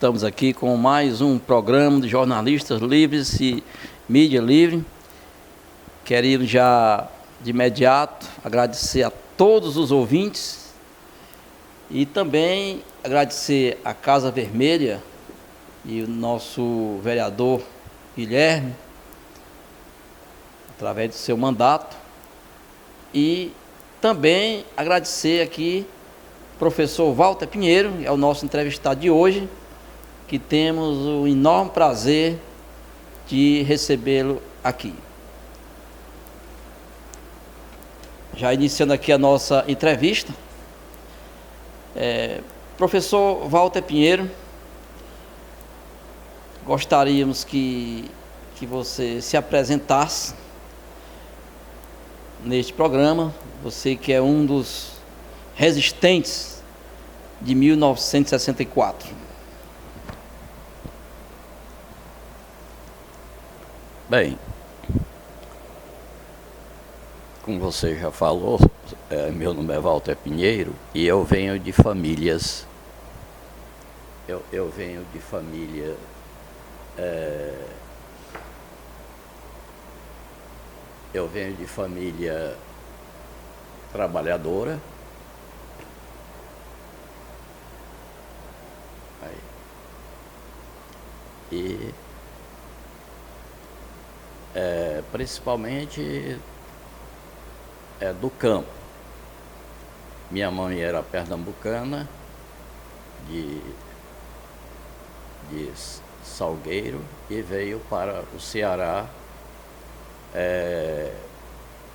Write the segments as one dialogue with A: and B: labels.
A: Estamos aqui com mais um programa de jornalistas livres e mídia livre. Quero já de imediato agradecer a todos os ouvintes e também agradecer a Casa Vermelha e o nosso vereador Guilherme, através do seu mandato, e também agradecer aqui o professor Walter Pinheiro, é o nosso entrevistado de hoje, que temos o enorme prazer de recebê-lo aqui. Já iniciando aqui a nossa entrevista, professor Walter Pinheiro, gostaríamos que você se apresentasse neste programa, você que é um dos resistentes de 1964.
B: Bem, como você já falou, meu nome é Walter Pinheiro e eu venho de famílias, eu venho de família trabalhadora. E principalmente do campo. Minha mãe era pernambucana, de Salgueiro, e veio para o Ceará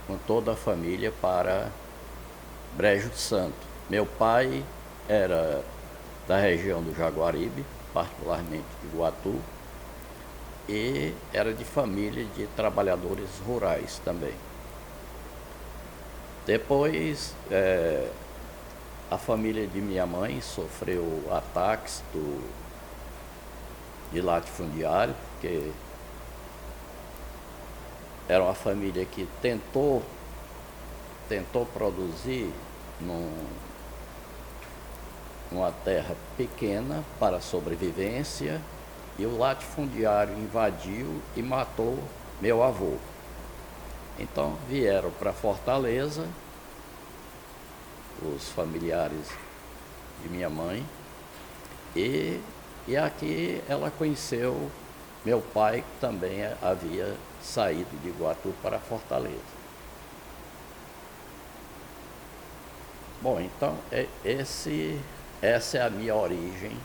B: com toda a família para Brejo de Santo. Meu pai era da região do Jaguaribe, particularmente de Iguatu, e era de família de trabalhadores rurais também. Depois, a família de minha mãe sofreu ataques de latifundiário, porque era uma família que tentou produzir numa terra pequena para a sobrevivência, e o latifundiário invadiu e matou meu avô. Então vieram para Fortaleza os familiares de minha mãe, e aqui ela conheceu meu pai, que também havia saído de Iguatu para Fortaleza. Bom, então essa é a minha origem,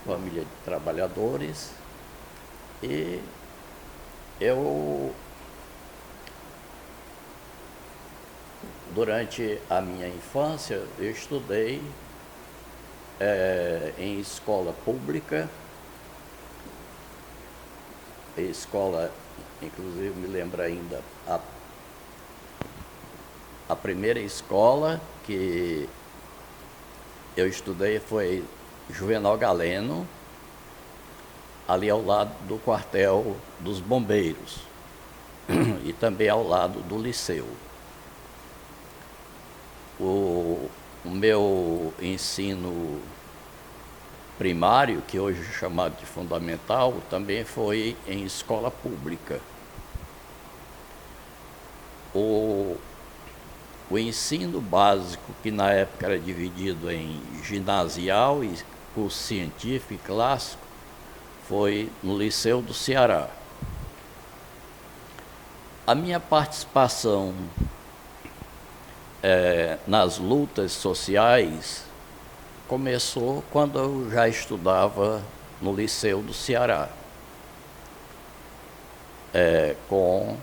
B: família de trabalhadores. E eu, durante a minha infância, eu estudei em escola pública, escola, inclusive me lembro ainda, a primeira escola que eu estudei foi Juvenal Galeno, ali ao lado do quartel dos bombeiros, e também ao lado do liceu. O meu ensino primário, que hoje é chamado de fundamental, também foi em escola pública. O ensino básico, que na época era dividido em ginasial e curso científico e clássico, foi no Liceu do Ceará. A minha participação nas lutas sociais começou quando eu já estudava no Liceu do Ceará, com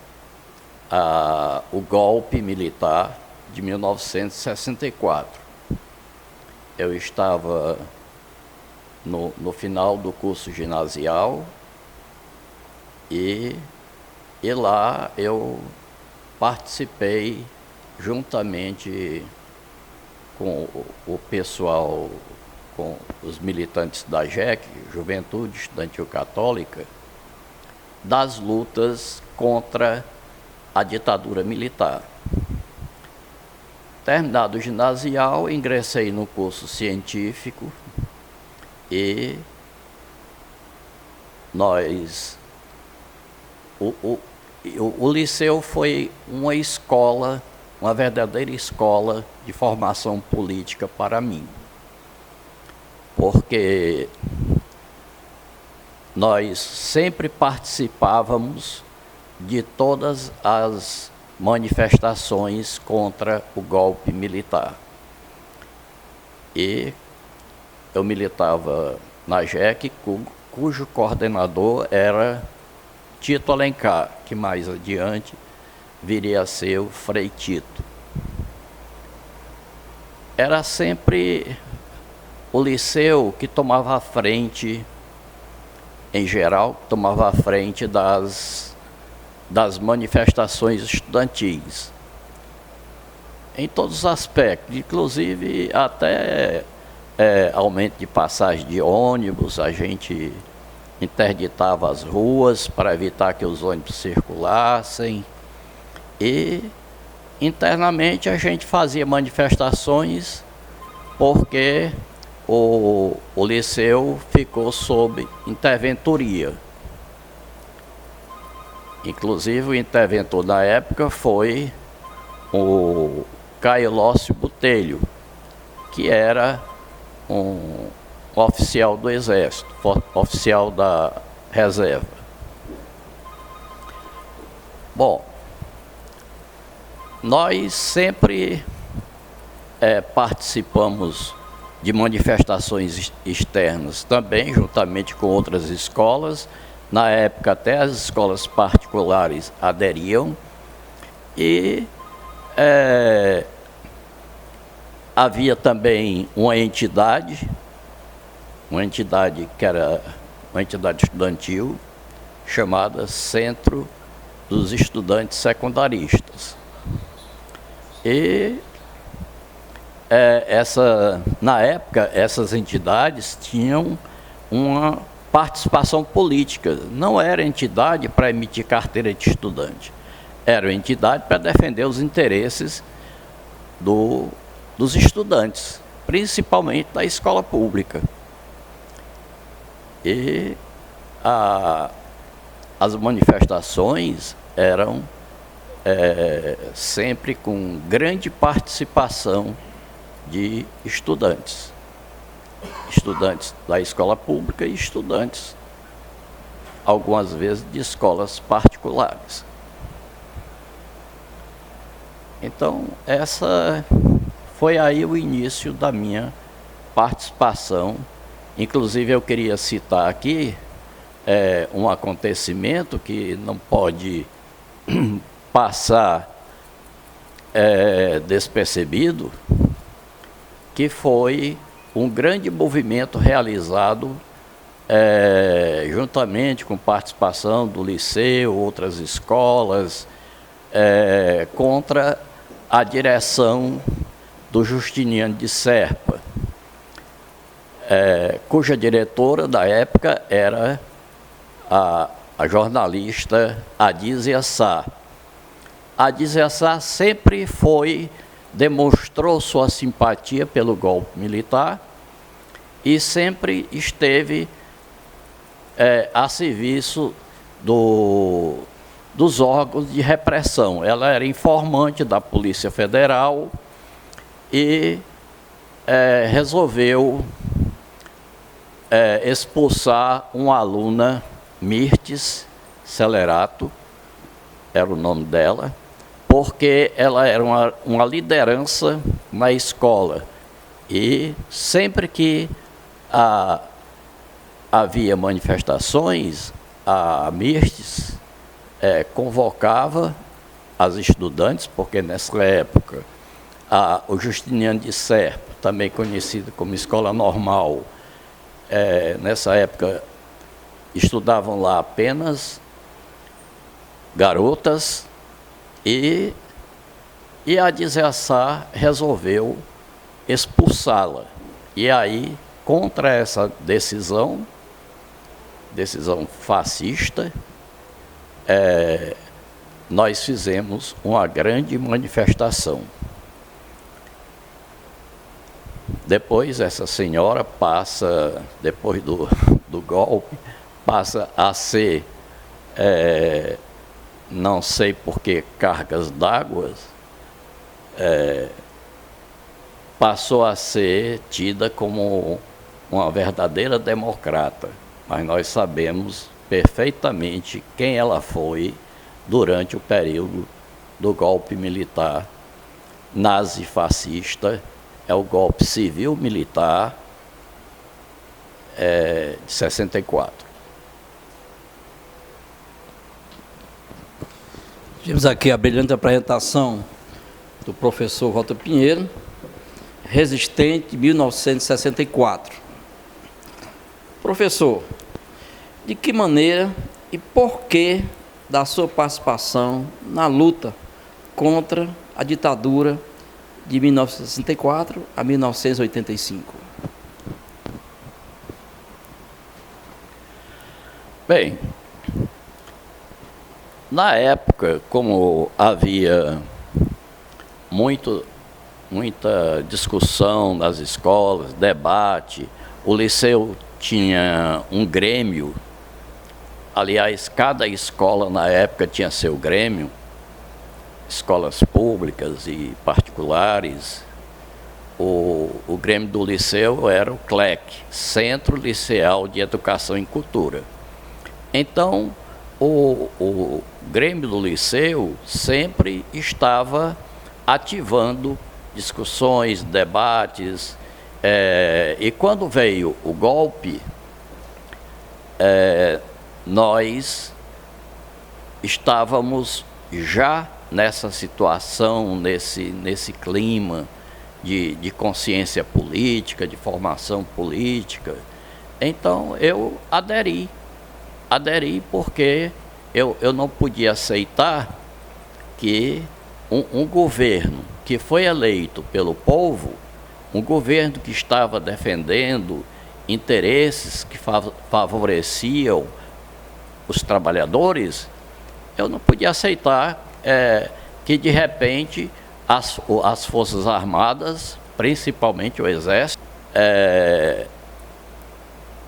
B: o golpe militar de 1964. Eu estava no final do curso ginasial e lá eu participei juntamente com o pessoal, com os militantes da JEC, Juventude Estudantil Católica, das lutas contra a ditadura militar. Terminado o ginasial, ingressei no curso científico E nós... O liceu foi uma escola, uma verdadeira escola de formação política para mim. Porque nós sempre participávamos de todas as manifestações contra o golpe militar. E eu militava na JEC, cujo coordenador era Tito Alencar, que mais adiante viria a ser o Frei Tito. Era sempre o liceu que tomava a frente, em geral, tomava a frente das manifestações estudantis, em todos os aspectos, inclusive até aumento de passagem de ônibus. A gente interditava as ruas para evitar que os ônibus circulassem, e internamente a gente fazia manifestações porque o liceu ficou sob interventoria. Inclusive o interventor da época foi o Caio Lócio Botelho, que era um oficial do Exército, oficial da reserva. Bom, nós sempre participamos de manifestações externas também, juntamente com outras escolas. Na época até as escolas particulares aderiam, e havia também uma entidade que era uma entidade estudantil, chamada Centro dos Estudantes Secundaristas. E na época, essas entidades tinham uma participação política. Não era entidade para emitir carteira de estudante, era entidade para defender os interesses dos estudantes, principalmente da escola pública. E as manifestações eram sempre com grande participação de estudantes da escola pública e estudantes, algumas vezes, de escolas particulares. Então, essa foi aí o início da minha participação. Inclusive, eu queria citar aqui um acontecimento que não pode passar despercebido, que foi um grande movimento realizado juntamente com participação do liceu, outras escolas, contra a direção do Justiniano de Serpa, cuja diretora da época era a jornalista Adísia Sá. A Adísia Sá sempre demonstrou sua simpatia pelo golpe militar e sempre esteve a serviço dos órgãos de repressão. Ela era informante da Polícia Federal e resolveu expulsar uma aluna, Mirtes Celerato, era o nome dela, porque ela era uma liderança na escola. E sempre que havia manifestações, a Mirtes convocava as estudantes, porque nessa época o Justiniano de Serpa, também conhecido como Escola Normal, nessa época estudavam lá apenas garotas, e a Adísia Sá resolveu expulsá-la. E aí, contra essa decisão fascista, nós fizemos uma grande manifestação. Depois essa senhora passa, depois do golpe, passa a ser, não sei por que cargas d'água, passou a ser tida como uma verdadeira democrata. Mas nós sabemos perfeitamente quem ela foi durante o período do golpe militar nazi-fascista, é o golpe civil-militar de 64.
A: Tivemos aqui a brilhante apresentação do professor Walter Pinheiro, resistente de 1964. Professor, de que maneira e por que da sua participação na luta contra a ditadura de 1964 a 1985?
B: Bem, na época, como havia muita discussão nas escolas, debate, o liceu tinha um grêmio. Aliás, cada escola na época tinha seu grêmio, escolas públicas e particulares. O grêmio do liceu era o CLEC, Centro Liceal de Educação e Cultura. Então, o grêmio do liceu sempre estava ativando discussões, debates, e quando veio o golpe, nós estávamos já nessa situação, nesse clima de consciência política, de formação política. Então eu aderi porque eu não podia aceitar que um governo que foi eleito pelo povo, um governo que estava defendendo interesses que favoreciam os trabalhadores, eu não podia aceitar que de repente as Forças Armadas, principalmente o Exército,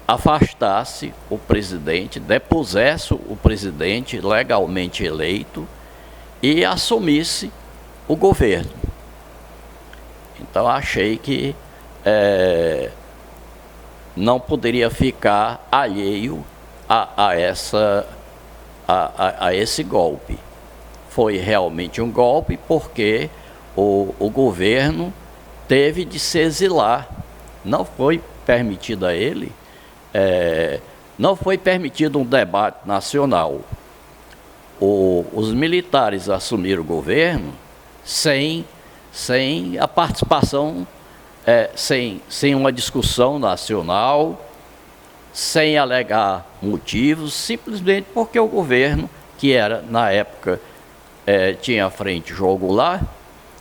B: afastasse o presidente, depusesse o presidente legalmente eleito e assumisse o governo. Então achei que não poderia ficar alheio a esse golpe. Foi realmente um golpe porque o governo teve de se exilar. Não foi permitido a ele, não foi permitido um debate nacional. Os militares assumiram o governo sem a participação, sem uma discussão nacional, sem alegar motivos, simplesmente porque o governo, que era, na época, tinha a Frente Jogo lá,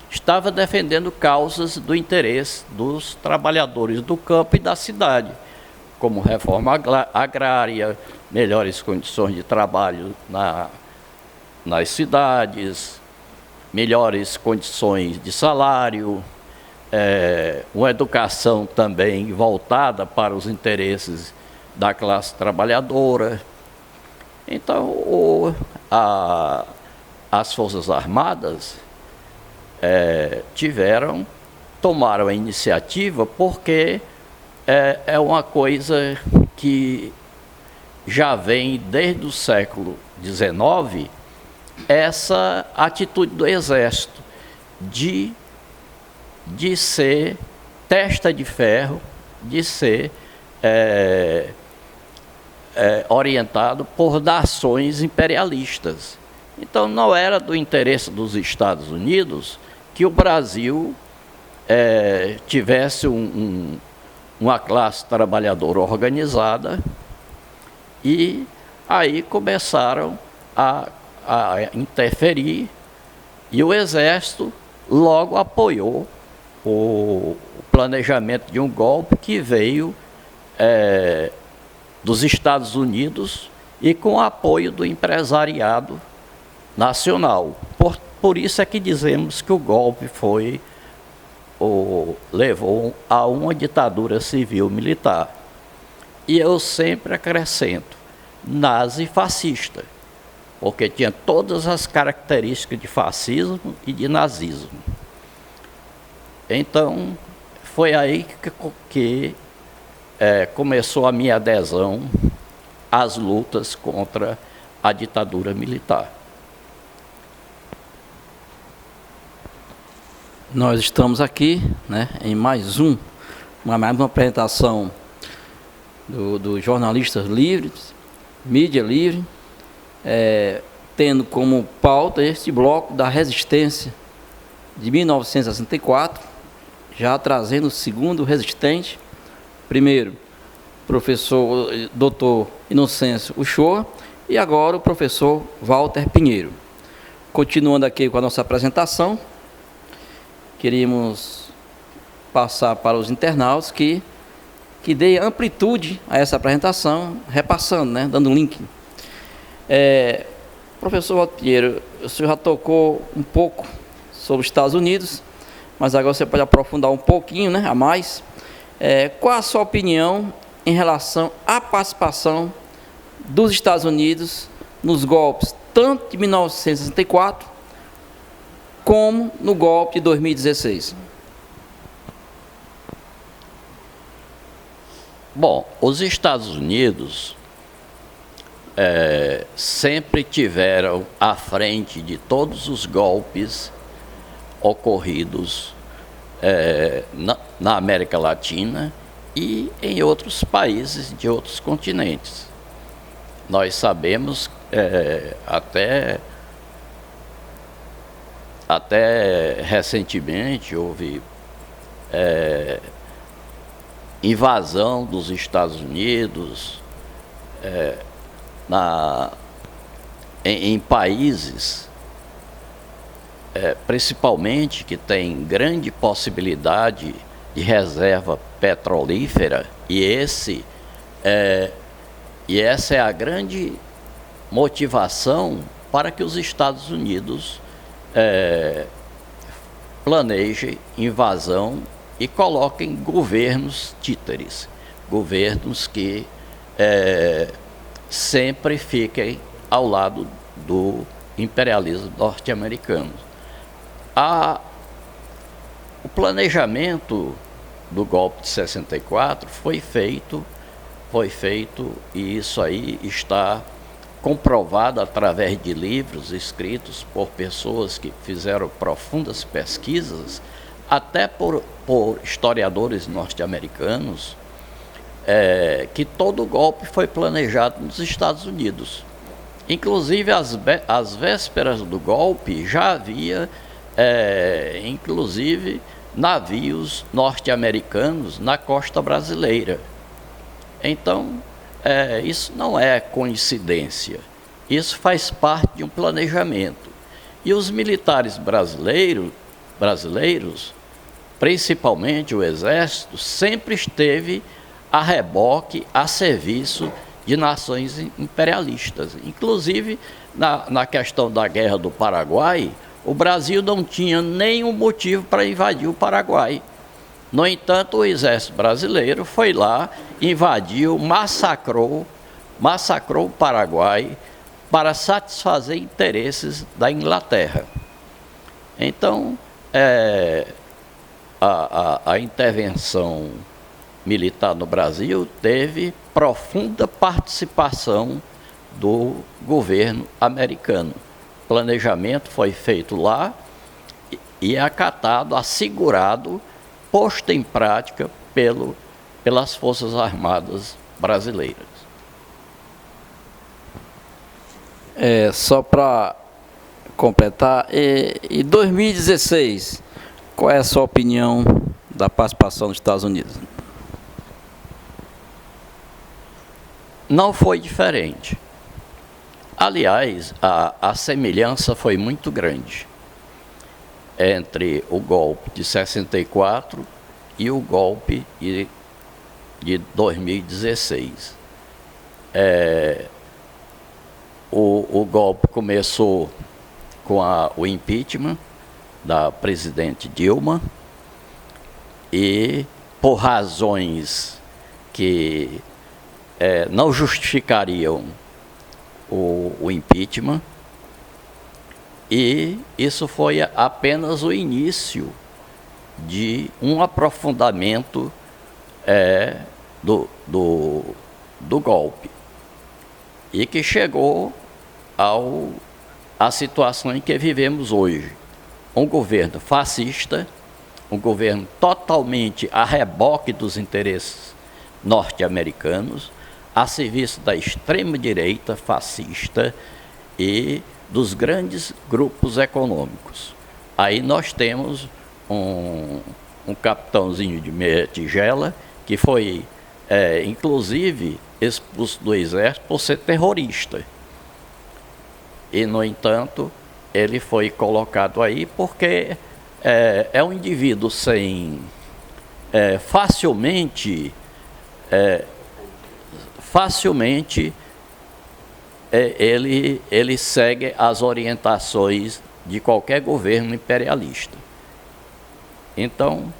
B: estava defendendo causas do interesse dos trabalhadores do campo e da cidade, como reforma agrária, melhores condições de trabalho nas cidades, melhores condições de salário, uma educação também voltada para os interesses da classe trabalhadora. Então, as Forças Armadas tomaram a iniciativa porque é uma coisa que já vem desde o século XIX, essa atitude do Exército de ser testa de ferro, de ser orientado por nações imperialistas. Então não era do interesse dos Estados Unidos que o Brasil tivesse uma classe trabalhadora organizada, e aí começaram a interferir, e o Exército logo apoiou o planejamento de um golpe que veio dos Estados Unidos e com o apoio do empresariado nacional. Por isso é que dizemos que o golpe foi levou a uma ditadura civil-militar. E eu sempre acrescento, nazi-fascista, porque tinha todas as características de fascismo e de nazismo. Então, foi aí que começou a minha adesão às lutas contra a ditadura militar.
A: Nós estamos aqui, né, em mais uma apresentação do Jornalistas Livres, Mídia Livre, tendo como pauta este bloco da resistência de 1964, já trazendo o segundo resistente, primeiro, professor Dr. Inocêncio Uchoa, e agora o professor Walter Pinheiro. Continuando aqui com a nossa apresentação, queríamos passar para os internautas que dê amplitude a essa apresentação, repassando, né, dando um link. Professor Walter Pinheiro, o senhor já tocou um pouco sobre os Estados Unidos, mas agora você pode aprofundar um pouquinho, né, a mais. Qual a sua opinião em relação à participação dos Estados Unidos nos golpes, tanto de 1964, como no golpe de 2016?
B: Bom, os Estados Unidos sempre tiveram à frente de todos os golpes ocorridos na América Latina e em outros países de outros continentes. Nós sabemos, até recentemente, houve invasão dos Estados Unidos em países, principalmente que tem grande possibilidade de reserva petrolífera, e essa é a grande motivação para que os Estados Unidos planejem invasão e coloquem governos títeres, governos que sempre fiquem ao lado do imperialismo norte-americano. O planejamento do golpe de 64 foi feito, e isso aí está comprovado através de livros escritos por pessoas que fizeram profundas pesquisas, até por historiadores norte-americanos, que todo golpe foi planejado nos Estados Unidos. Inclusive, às vésperas do golpe, já havia, inclusive, navios norte-americanos na costa brasileira. Então, isso não é coincidência, isso faz parte de um planejamento. E os militares brasileiros, principalmente o Exército, sempre esteve a reboque, a serviço de nações imperialistas. Inclusive, na questão da Guerra do Paraguai, o Brasil não tinha nenhum motivo para invadir o Paraguai. No entanto, o Exército brasileiro foi lá, invadiu, massacrou o Paraguai para satisfazer interesses da Inglaterra. Então, a intervenção militar no Brasil teve profunda participação do governo americano. O planejamento foi feito lá e é acatado, assegurado, posto em prática pelas Forças Armadas brasileiras.
A: Só para completar, em 2016, qual é a sua opinião da participação dos Estados Unidos?
B: Não foi diferente. Aliás, a semelhança foi muito grande entre o golpe de 64 e o golpe de 2016. O golpe começou com o impeachment da presidente Dilma, e por razões que não justificariam o impeachment, e isso foi apenas o início de um aprofundamento do golpe, e que chegou à situação em que vivemos hoje. Um governo fascista, um governo totalmente a reboque dos interesses norte-americanos, a serviço da extrema-direita fascista e dos grandes grupos econômicos. Aí nós temos um capitãozinho de meia tigela que foi, inclusive, expulso do exército por ser terrorista. E, no entanto, ele foi colocado aí porque é um indivíduo facilmente ele segue as orientações de qualquer governo imperialista. Então,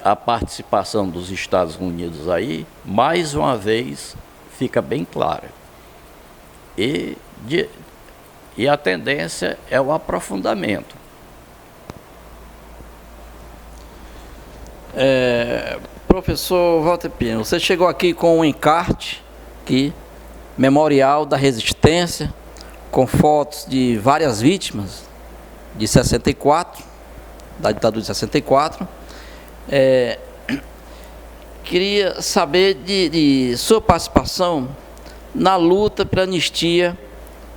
B: a participação dos Estados Unidos aí, mais uma vez, fica bem clara. E a tendência é o aprofundamento.
A: Professor Walter Pino, você chegou aqui com um encarte aqui, memorial da resistência, com fotos de várias vítimas de 64, da ditadura de 64. Queria saber de sua participação na luta pela anistia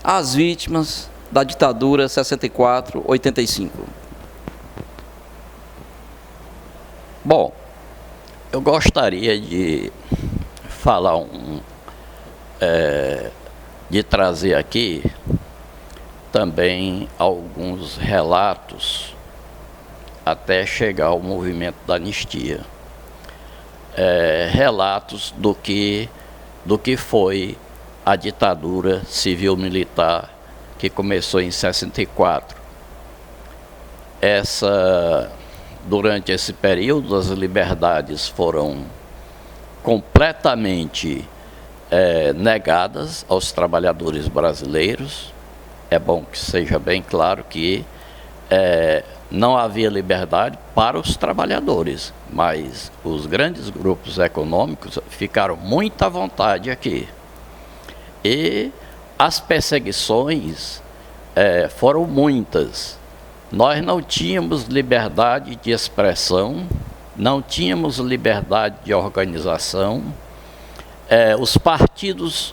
A: às vítimas da ditadura 64-85.
B: Bom, eu gostaria de falar de trazer aqui também alguns relatos até chegar ao movimento da anistia. Relatos do que foi a ditadura civil-militar que começou em 64. Durante esse período, as liberdades foram completamente negadas aos trabalhadores brasileiros. É bom que seja bem claro que não havia liberdade para os trabalhadores, mas os grandes grupos econômicos ficaram muito à vontade aqui. E as perseguições foram muitas. Nós não tínhamos liberdade de expressão, não tínhamos liberdade de organização. Os partidos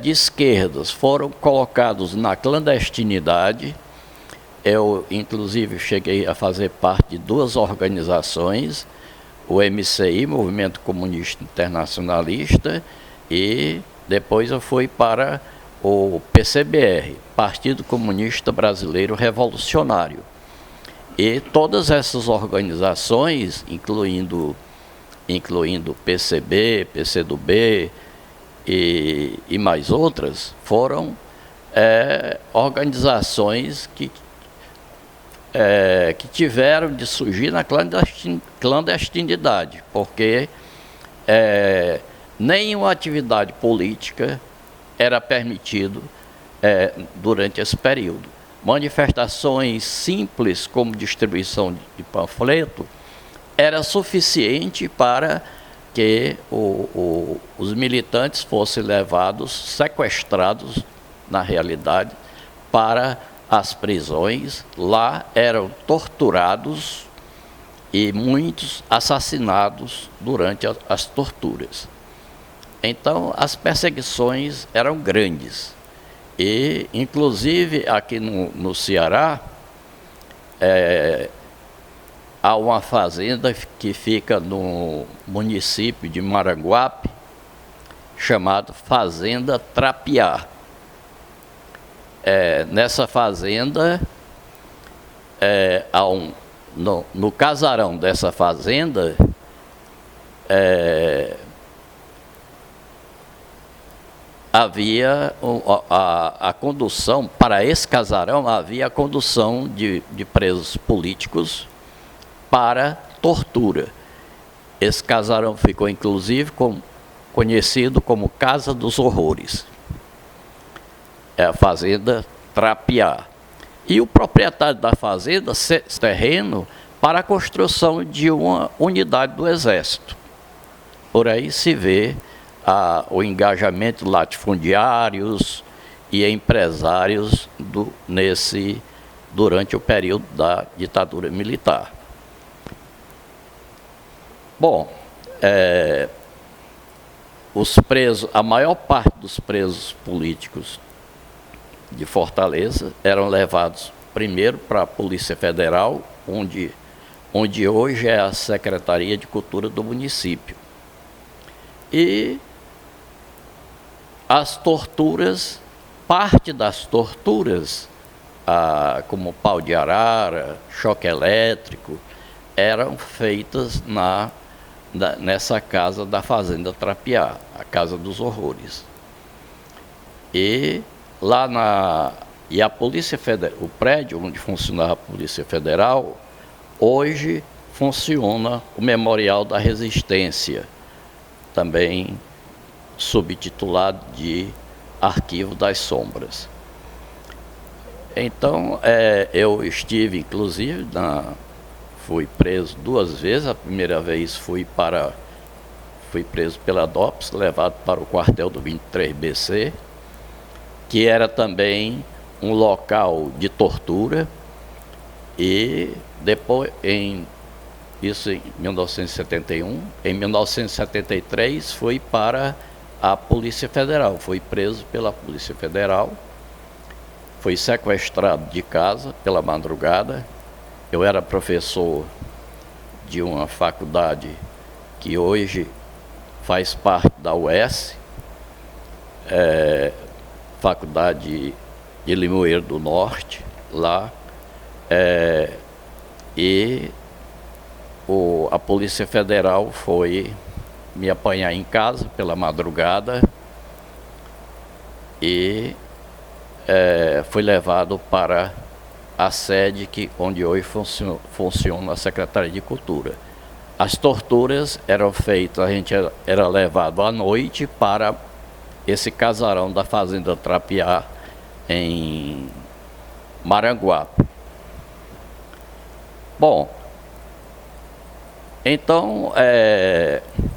B: de esquerdas foram colocados na clandestinidade. Eu, inclusive, cheguei a fazer parte de duas organizações, o MCI, Movimento Comunista Internacionalista, e depois eu fui para o PCBR, Partido Comunista Brasileiro Revolucionário. E todas essas organizações, incluindo PCB, PCdoB e mais outras, foram organizações que tiveram de surgir na clandestinidade, porque nenhuma atividade política era permitido durante esse período. Manifestações simples, como distribuição de panfleto, era suficiente para que os militantes fossem levados, sequestrados, na realidade, para as prisões. Lá eram torturados e muitos assassinados durante as torturas. Então, as perseguições eram grandes. E, inclusive, aqui no Ceará, há uma fazenda que fica no município de Maranguape, chamada Fazenda Trapiá. Nessa fazenda, no casarão dessa fazenda, havia a condução, para esse casarão havia a condução de presos políticos para tortura. Esse casarão ficou, inclusive, conhecido como Casa dos Horrores. É a Fazenda Trapiá. E o proprietário da fazenda cede terreno para a construção de uma unidade do Exército. Por aí se vê o engajamento de latifundiários e empresários durante o período da ditadura militar. Bom, a maior parte dos presos políticos de Fortaleza eram levados primeiro para a Polícia Federal, onde hoje é a Secretaria de Cultura do município. E as torturas, parte das torturas, como pau de arara, choque elétrico, eram feitas nessa casa da Fazenda Trapiá, a Casa dos Horrores. E a Polícia Federal, o prédio onde funcionava a Polícia Federal, hoje funciona o Memorial da Resistência, também subtitulado de Arquivo das Sombras. Então, eu estive, inclusive, fui preso 2 vezes. A primeira vez fui preso pela DOPS, levado para o quartel do 23BC, que era também um local de tortura, e depois, isso em 1971, em 1973 fui para a Polícia Federal, fui preso pela Polícia Federal, fui sequestrado de casa pela madrugada. Eu era professor de uma faculdade que hoje faz parte da UES, Faculdade de Limoeiro do Norte, lá, e a Polícia Federal foi me apanhar em casa pela madrugada e fui levado para a sede onde hoje funciona a Secretaria de Cultura. As torturas eram feitas, a gente era levado à noite para esse casarão da Fazenda Trapiá, em Maranguape. Bom, então,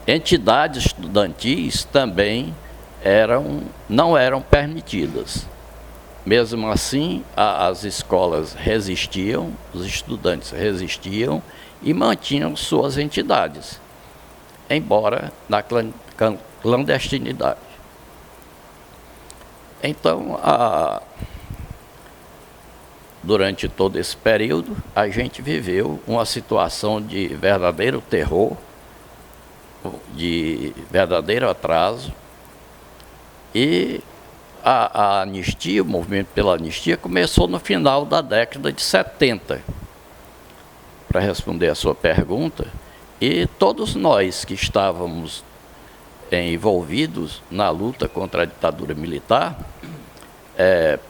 B: entidades estudantis também não eram permitidas. Mesmo assim, as escolas resistiam, os estudantes resistiam e mantinham suas entidades, embora na clandestinidade. Então, durante todo esse período, a gente viveu uma situação de verdadeiro terror, de verdadeiro atraso, e a anistia, o movimento pela anistia, começou no final da década de 70, para responder a sua pergunta, e todos nós que estávamos envolvidos na luta contra a ditadura militar,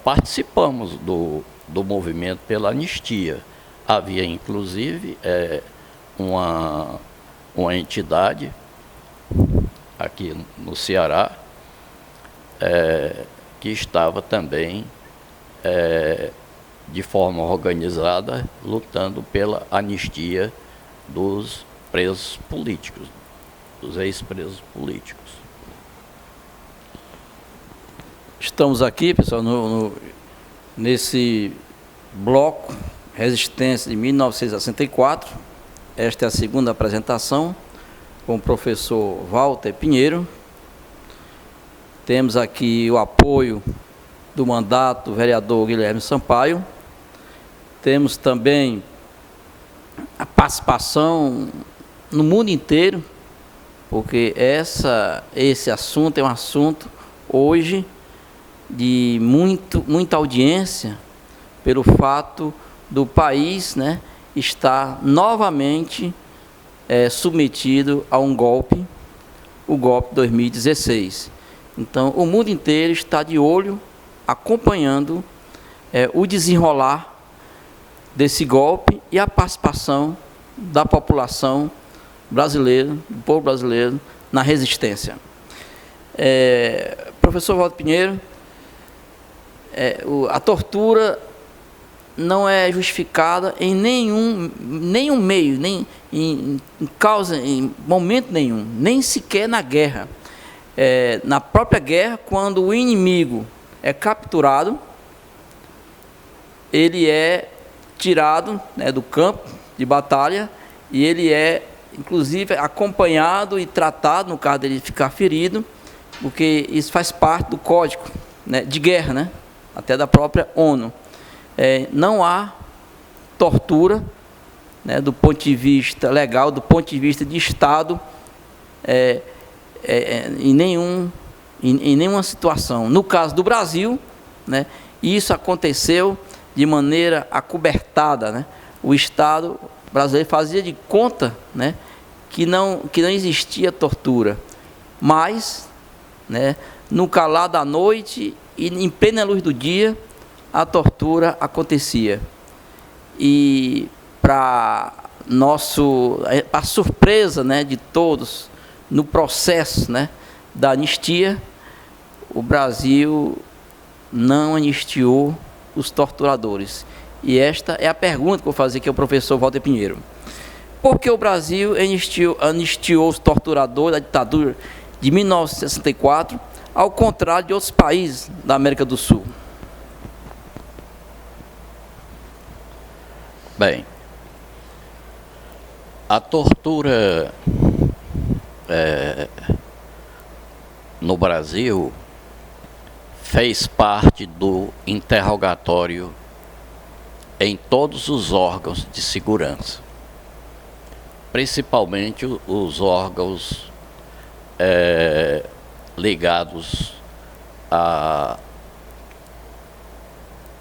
B: participamos do movimento pela anistia. Havia, inclusive, uma entidade aqui no Ceará, que estava também, de forma organizada, lutando pela anistia dos presos políticos, dos ex-presos políticos.
A: Estamos aqui, pessoal, nesse bloco Resistência de 1964. Esta é a segunda apresentação com o professor Walter Pinheiro. Temos aqui o apoio do mandato do vereador Guilherme Sampaio. Temos também a participação no mundo inteiro, porque esse assunto é um assunto hoje de muita audiência, pelo fato do país, né, estar novamente submetido a um golpe, o golpe 2016. Então, o mundo inteiro está de olho, acompanhando o desenrolar desse golpe e a participação da população brasileira, do povo brasileiro, na resistência. Professor Walter Pinheiro, a tortura não é justificada em nenhum meio, nem em causa, em momento nenhum, nem sequer na guerra. Na própria guerra, quando o inimigo é capturado, ele é tirado, né, do campo de batalha, e ele é, inclusive, acompanhado e tratado, no caso dele ficar ferido, porque isso faz parte do código, né, de guerra, né, até da própria ONU. Não há tortura, né, do ponto de vista legal, do ponto de vista de Estado, em nenhuma situação. No caso do Brasil, né, isso aconteceu de maneira acobertada, né? O Estado brasileiro fazia de conta, né, que não existia tortura, mas, né, no calar da noite e em plena luz do dia, a tortura acontecia. E para a surpresa, né, de todos, no processo, né, da anistia, o Brasil não anistiou os torturadores. E esta é a pergunta que eu vou fazer aqui ao professor Walter Pinheiro. Por que o Brasil anistiou os torturadores da ditadura de 1964, ao contrário de outros países da América do Sul?
B: Bem, a tortura no Brasil fez parte do interrogatório em todos os órgãos de segurança, principalmente os órgãos ligados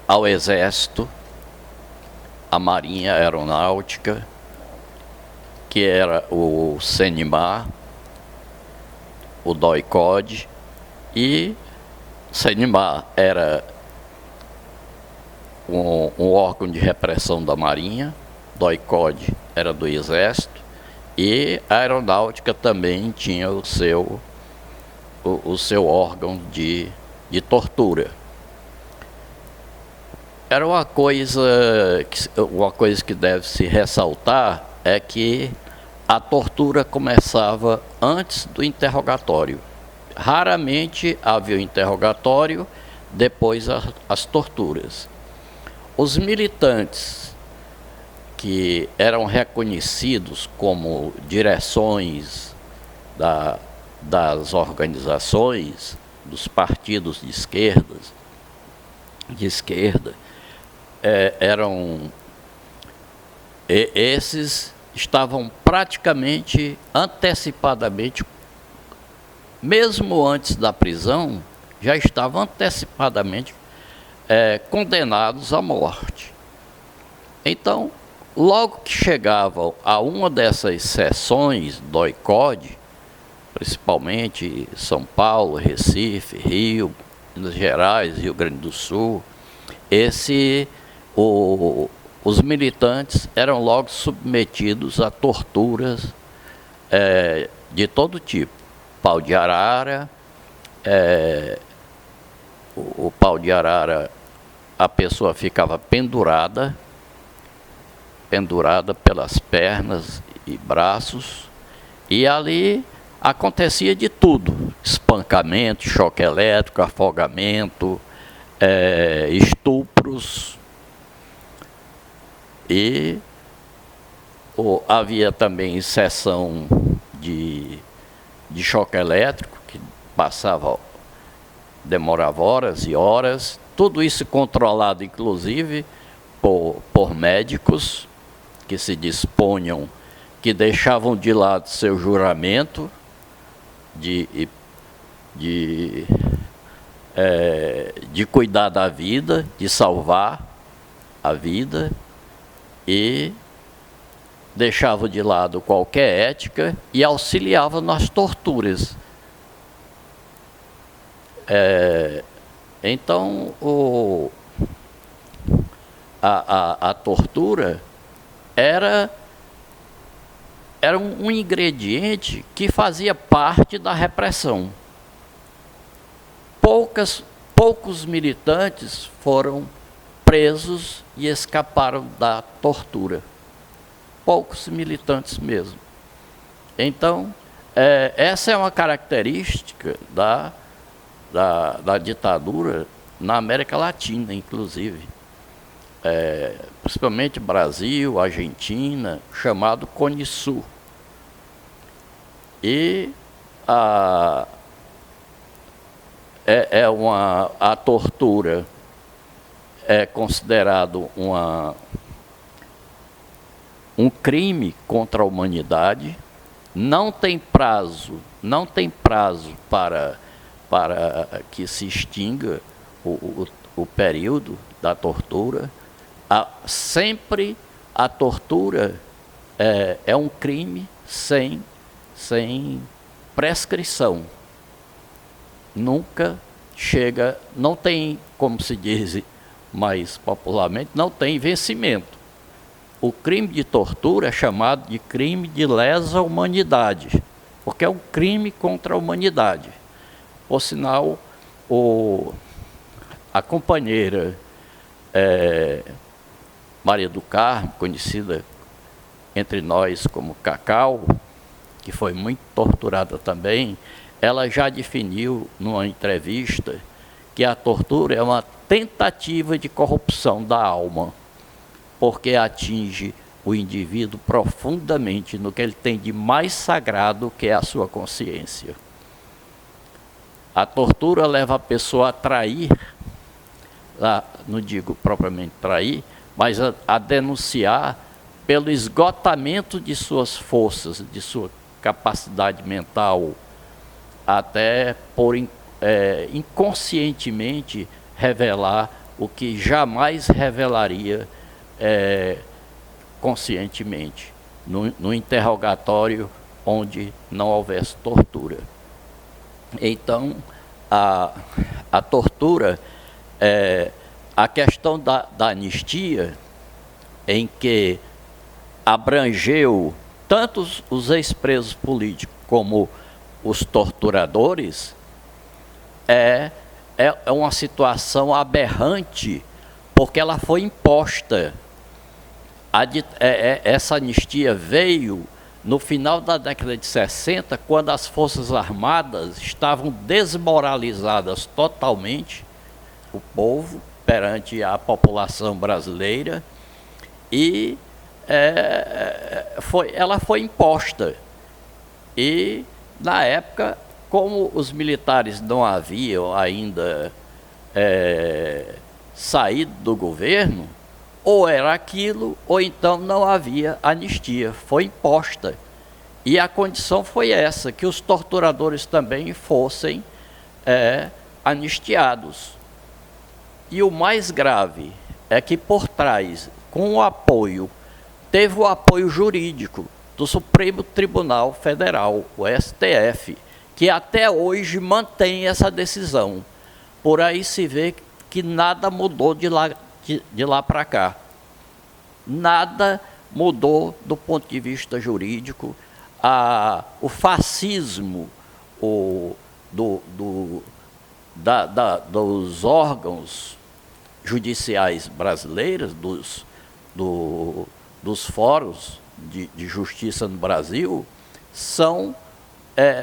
B: ao Exército, à Marinha Aeronáutica, que era o CENIMAR, o DOI-CODE, e CENIMAR era um órgão de repressão da Marinha, DOI-CODE era do Exército, e a Aeronáutica também tinha o seu órgão de tortura. Era uma coisa que deve se ressaltar, é que a tortura começava antes do interrogatório. Raramente havia o interrogatório, depois as torturas. Os militantes que eram reconhecidos como direções das organizações, dos partidos de esquerda, esses estavam praticamente antecipadamente, mesmo antes da prisão, já estavam antecipadamente condenados à morte. Então, logo que chegavam a uma dessas sessões do DOI-CODE, principalmente São Paulo, Recife, Rio, Minas Gerais, Rio Grande do Sul, os militantes eram logo submetidos a torturas de todo tipo. Pau de arara, o pau de arara, a pessoa ficava pendurada pelas pernas e braços, e ali acontecia de tudo: espancamento, choque elétrico, afogamento, estupros, e havia também sessão de choque elétrico, que demorava horas e horas, tudo isso controlado inclusive por médicos que se disponham, que deixavam de lado seu juramento de cuidar da vida, de salvar a vida, e deixavam de lado qualquer ética e auxiliavam nas torturas. Então, a tortura era era um ingrediente que fazia parte da repressão. Poucos militantes foram presos e escaparam da tortura. Poucos militantes mesmo. Então, essa é uma característica da ditadura na América Latina, inclusive. Principalmente Brasil, Argentina, chamado Cone Sul. E a tortura é considerado um crime contra a humanidade. Não tem prazo para que se extinga o período da tortura. Sempre a tortura é um crime sem prescrição. Nunca chega, não tem, como se diz mais popularmente, não tem vencimento. O crime de tortura é chamado de crime de lesa humanidade, porque é um crime contra a humanidade. Por sinal, a companheira Maria do Carmo, conhecida entre nós como Cacau, que foi muito torturada também, ela já definiu numa entrevista que a tortura é uma tentativa de corrupção da alma, porque atinge o indivíduo profundamente no que ele tem de mais sagrado, que é a sua consciência. A tortura leva a pessoa a trair, não digo propriamente trair, mas a denunciar pelo esgotamento de suas forças, de sua capacidade mental, até por inconscientemente revelar o que jamais revelaria conscientemente, no interrogatório onde não houvesse tortura. Então, a tortura, a questão da anistia, em que abrangeu tanto os ex-presos políticos como os torturadores, é uma situação aberrante, porque ela foi imposta. Essa anistia veio no final da década de 60, quando as Forças Armadas estavam desmoralizadas totalmente, o povo, perante a população brasileira, e ela foi imposta. E, na época, como os militares não haviam ainda saído do governo, ou era aquilo, ou então não havia anistia, foi imposta. E a condição foi essa, que os torturadores também fossem anistiados. E o mais grave é que por trás, com o apoio, teve o apoio jurídico do Supremo Tribunal Federal, o STF, que até hoje mantém essa decisão. Por aí se vê que nada mudou de lá para cá. Nada mudou do ponto de vista jurídico. O fascismo dos órgãos judiciais brasileiros, dos fóruns de justiça no Brasil,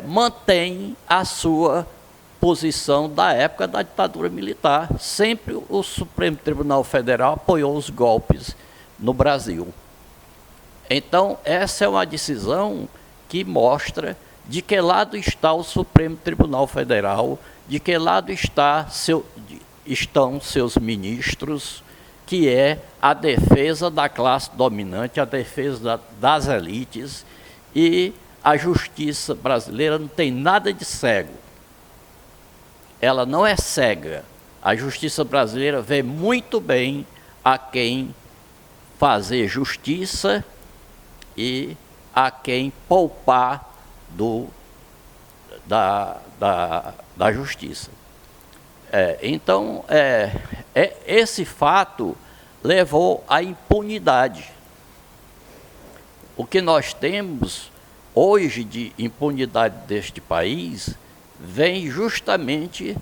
B: mantém a sua posição da época da ditadura militar. Sempre o Supremo Tribunal Federal apoiou os golpes no Brasil. Então, essa é uma decisão que mostra de que lado está o Supremo Tribunal Federal, de que lado estão seus ministros, que é a defesa da classe dominante, a defesa das elites, e a justiça brasileira não tem nada de cego. Ela não é cega. A justiça brasileira vê muito bem a quem fazer justiça e a quem poupar da justiça. Então, esse fato levou à impunidade. O que nós temos hoje de impunidade deste país vem justamente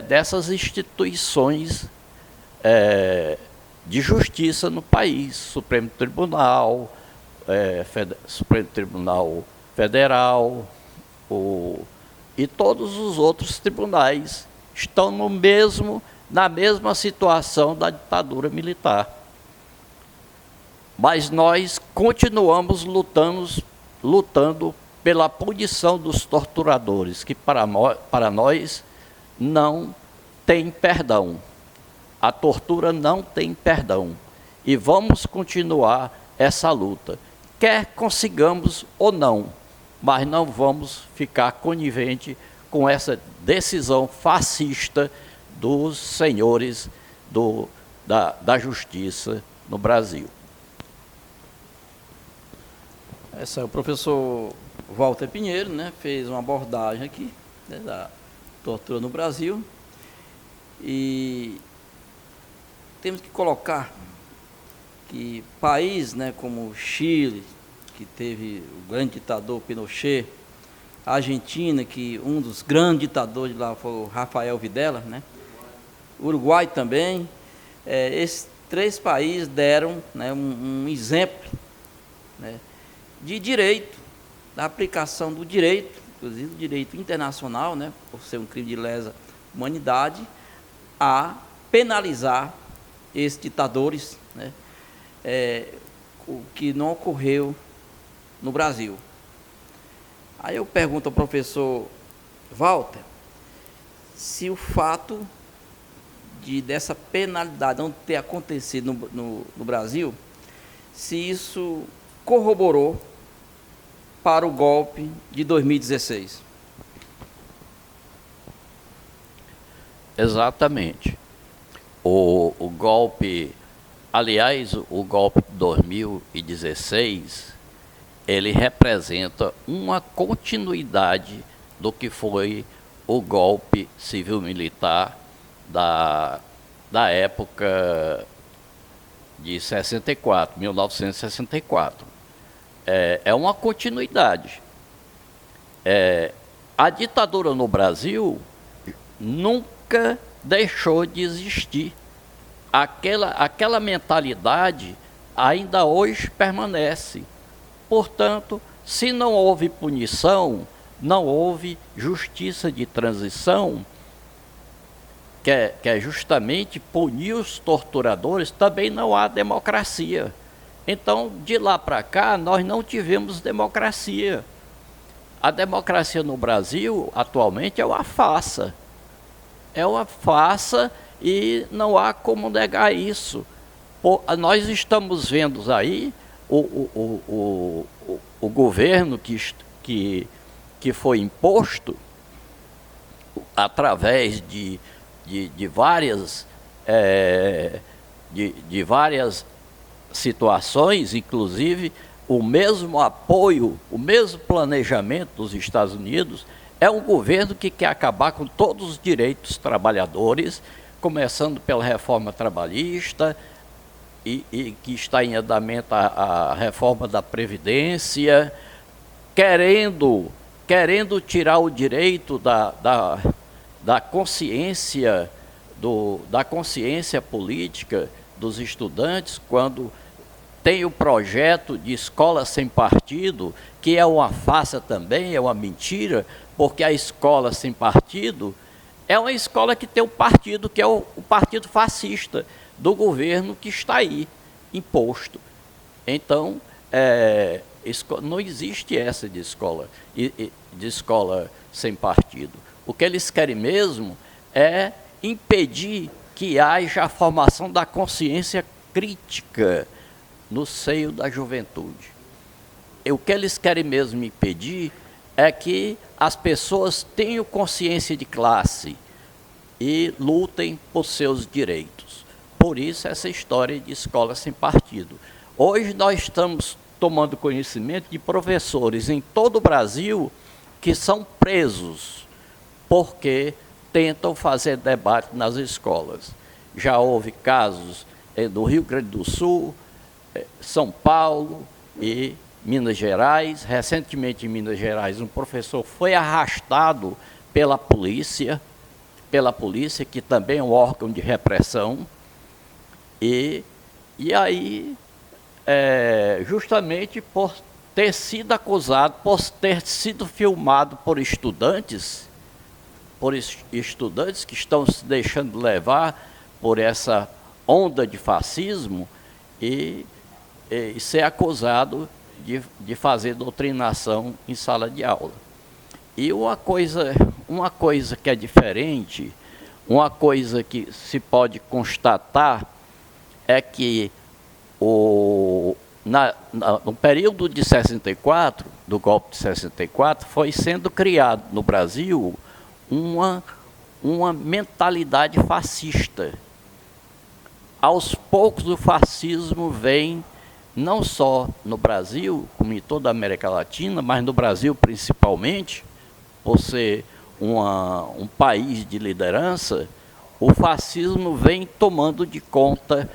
B: dessas instituições de justiça no país, Supremo Tribunal, Supremo Tribunal Federal, e todos os outros tribunais estão na mesma situação da ditadura militar. Mas nós continuamos lutando pela punição dos torturadores, que para nós não tem perdão. A tortura não tem perdão. E vamos continuar essa luta, quer consigamos ou não, mas não vamos ficar conivente com essa decisão fascista dos senhores da justiça no Brasil.
A: Esse é o professor Walter Pinheiro, né, fez uma abordagem aqui, né, da tortura no Brasil. E temos que colocar que país, né, como o Chile, que teve o grande ditador Pinochet, a Argentina, que um dos grandes ditadores lá foi o Rafael Videla, né, Uruguai também, esses três países deram, né, um exemplo, né, de direito, da aplicação do direito, inclusive do direito internacional, né, por ser um crime de lesa humanidade, a penalizar esses ditadores, né, o que não ocorreu no Brasil. Aí eu pergunto ao professor Walter se o fato dessa penalidade não ter acontecido no Brasil, se isso corroborou para o golpe de 2016.
B: Exatamente. O golpe, aliás, o golpe de 2016, ele representa uma continuidade do que foi o golpe civil-militar da época de 64, 1964. É uma continuidade. A ditadura no Brasil nunca deixou de existir. Aquela mentalidade ainda hoje permanece. Portanto, se não houve punição, não houve justiça de transição, que é justamente punir os torturadores, também não há democracia. Então, de lá para cá, nós não tivemos democracia. A democracia no Brasil, atualmente, é uma farsa. É uma farsa e não há como negar isso. Nós estamos vendo aí o governo que foi imposto através de várias situações, inclusive o mesmo apoio, o mesmo planejamento dos Estados Unidos. É um governo que quer acabar com todos os direitos dos trabalhadores, começando pela reforma trabalhista, e que está em andamento a reforma da Previdência, querendo tirar o direito da consciência, da consciência política dos estudantes, quando tem o projeto de escola sem partido, que é uma farsa também, é uma mentira, porque a escola sem partido é uma escola que tem um partido, que é o partido fascista do governo que está aí, imposto. Então, não existe essa de escola sem partido. O que eles querem mesmo é impedir que haja a formação da consciência crítica no seio da juventude. O que eles querem mesmo impedir é que as pessoas tenham consciência de classe e lutem por seus direitos. Por isso, essa história de escola sem partido. Hoje nós estamos tomando conhecimento de professores em todo o Brasil que são presos porque tentam fazer debate nas escolas. Já houve casos no Rio Grande do Sul, São Paulo e Minas Gerais. Recentemente, em Minas Gerais, um professor foi arrastado pela polícia, que também é um órgão de repressão, e aí, justamente por ter sido acusado, por ter sido filmado por estudantes que estão se deixando levar por essa onda de fascismo e ser acusado de fazer doutrinação em sala de aula. E uma coisa que é diferente, uma coisa que se pode constatar é que no período de 64, do golpe de 64, foi sendo criado no Brasil uma mentalidade fascista. Aos poucos o fascismo vem, não só no Brasil, como em toda a América Latina, mas no Brasil principalmente, por ser um país de liderança, o fascismo vem tomando de conta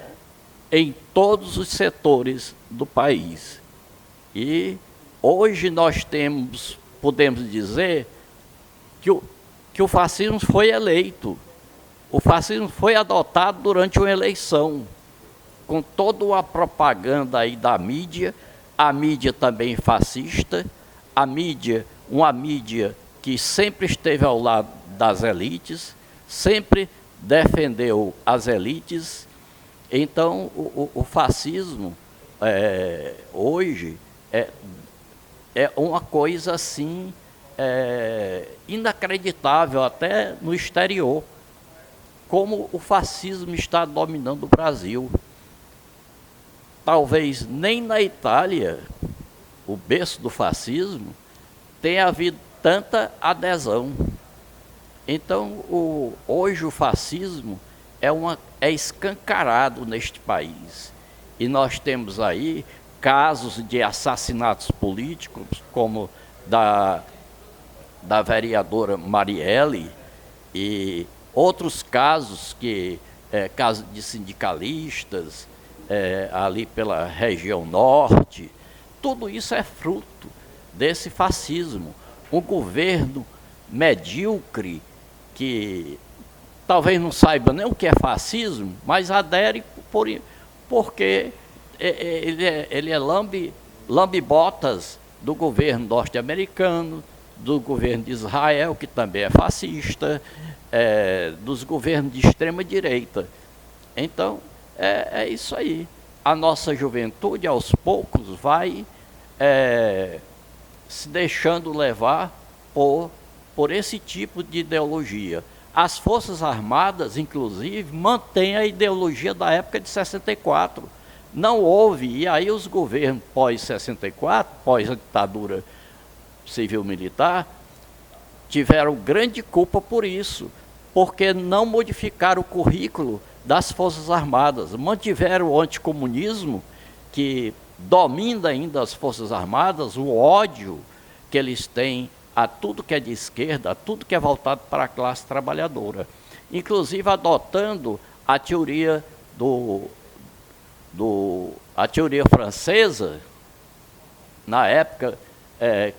B: em todos os setores do país. E hoje nós podemos dizer que o fascismo foi eleito. O fascismo foi adotado durante uma eleição, com toda a propaganda aí da mídia, a mídia também fascista, uma mídia que sempre esteve ao lado das elites, sempre defendeu as elites. Então, o fascismo, hoje, é uma coisa assim, inacreditável, até no exterior, como o fascismo está dominando o Brasil. Talvez nem na Itália, o berço do fascismo, tenha havido tanta adesão. Então, hoje o fascismo é escancarado neste país. E nós temos aí casos de assassinatos políticos, como da vereadora Marielle, e outros casos casos de sindicalistas, ali pela região norte. Tudo isso é fruto desse fascismo. Um governo medíocre, que talvez não saiba nem o que é fascismo, mas adere porque ele é lambe-botas do governo norte-americano, do governo de Israel, que também é fascista, dos governos de extrema-direita. Então, é isso aí. A nossa juventude, aos poucos, vai se deixando levar por esse tipo de ideologia. As Forças Armadas, inclusive, mantêm a ideologia da época de 64. Não houve, e aí os governos pós-64, pós a ditadura civil-militar, tiveram grande culpa por isso, porque não modificaram o currículo das Forças Armadas, mantiveram o anticomunismo, que domina ainda as Forças Armadas, o ódio que eles têm a tudo que é de esquerda, a tudo que é voltado para a classe trabalhadora, inclusive adotando a teoria a teoria francesa, na época